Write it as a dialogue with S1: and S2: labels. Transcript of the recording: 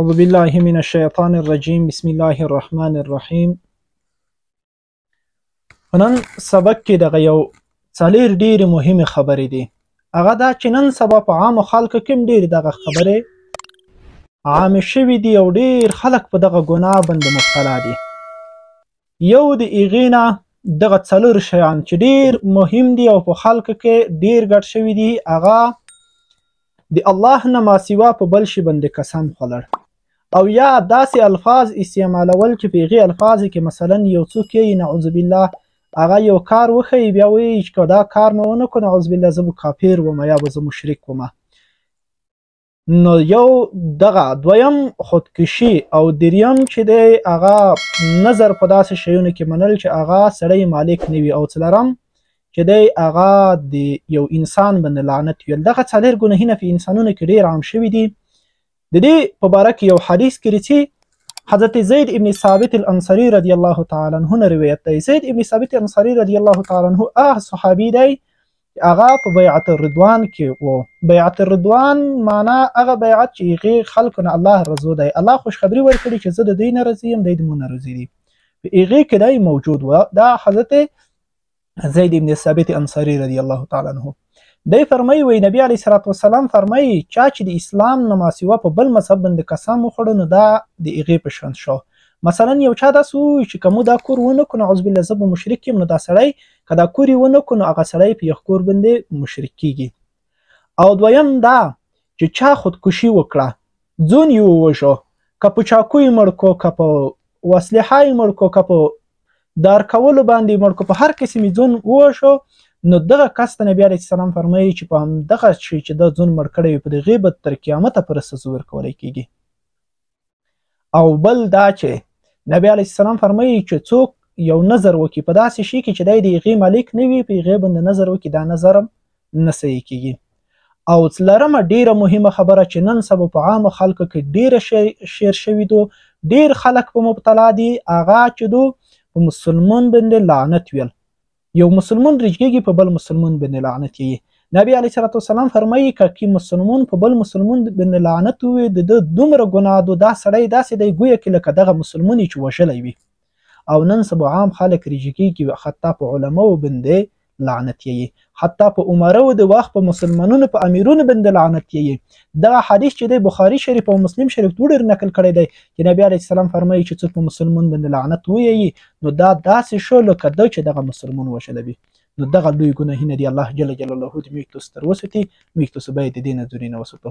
S1: اعوذ بالله من الشیطان الرجیم بسم الله الرحمن الرحیم. نن سبق کې دغه یو څلور ډېرې مهمې خبرې دي. هغه دا چې نن سبا په عامو خلکو کې هم ډېرې دغه خبرې عامې شوي دي او ډېر خلک په دغه ګناه باندې مبتلا دي. یو د هغې نه دغه څلور شیان چې ډېر مهم دي او په خلکو کې ډېر ګډ شوي دي، هغه د الله نه ماسوا په بل شي باندې قسم خوړل، او یا داسې الفاظ استعمالول چې په هغې الفاظو کې مثلا یو څوک یې نعوذ بالله هغه یو کار وښیي، بیا وایي چې که دا کار مې ونه کړو نعوذ بالله زه به کافر وم یا به زه مشرک وم. نو یو دغه دویم خودکشي، او دریم چې دی هغه نظر په داسې شیونو کې منل چې هغه سړی مالک نه وي، او څلورم چې دی هغه د یو انسان باندې لعنت ویل. دغه څلور ګناهونه په انسانونو کې ډېر عام شوي دي. د دې په باره کې یو حدیث کې راځي، حضرت زید ابن ثابت الانصاري رضی الله تعالی عنه نه روایت دی. زید ابن ثابت الانصاري رضی الله تعالی عنه هغه صحابي دی هغه په بیعت الرضوان کې و. بیعت الرضوان معنا هغه بیعت چې هغې خلکو نه الله رضا دی، الله خوشخبري ورکړي چې زه د دوی نه راضي یم، دوی د مو نه راضي دي. په هغې کې دی موجود و. دا حضرت زید ابن ثابت انصاري رضی الله تعالی عنه دی فرمایي، وی نبی علیه الصلاة والسلام فرمایي چا چې د اسلام نه ماسوا په بل مذهب باندې قسم وخوړه نو دا د هغې په شان شو. مثلا یو چا داسې ووایي چې که مو دا کور ونه کړو نعوذ بالله زه به مشرک یم، نو دا سړی که دا کور یې ونه کړو نو هغه سړی په یو کور باندې مشرک کیږي. او دویم دا چې چا خودکشي وکړه، ځون یې ووژو، که په چاقو یې مړ کړو، که په وسلحه یې مړ کړو، که په دار کولو باندې مړ کړو، په هر قسم یې ځون ووژو، نو دغه کس ته نبي علیه السلام فرمایي چې په همدغه شي چې دا ځون مړ کړی وي په دغې به تر قیامته پورې سزا ورکولی کیږي. او بل دا چې نبی علیه السلام فرمایي چې څوک یو نظر وکړي په داسې شي کې چې دی د هغې مالک نه وي، په هغې باندې نظر وکړي، دا نظر هم نه صحیح کیږي. او څلورمه ډېره مهمه خبره چې نن سبا په عامو خلکو کې ډېره شیر شوي دو، ډېر خلک په مبتلا دي، هغه چې دو په مسلمان باندې لعنت ویل. یو مسلمان رجګېږي په بل مسلمان باندې لعنت یې. نبی علیه الصلاة والسلام فرمایي که مسلمان په بل مسلمان باندې لعنت ووایي د ده دومره ګناه دو، دا سړی داسې دی ګویا کې لکه دغه مسلمان یې چې وژلی وي. او نن سبا عام خلک رجګېږي، حتی په علماو باندې لعنت یې، حتی په عمرو د وخت په مسلمانونو په امیرونو باندې لعنت یې. دغه حدیث چې دی بخاري شریف او مسلم شریف دواړو نقل کړی دی چې نبی علیه السلام فرمایي چې څوک په مسلمان باندې لعنت ووایي نو دا داسې شو لکه ده چې دغه مسلمان وژلی وي. نو دغه لوی ګناهونه دي. الله جل جلاله دې موږ تاسو تر وساتي، موږ تاسو باید د دې نه ځوري نه وساتو.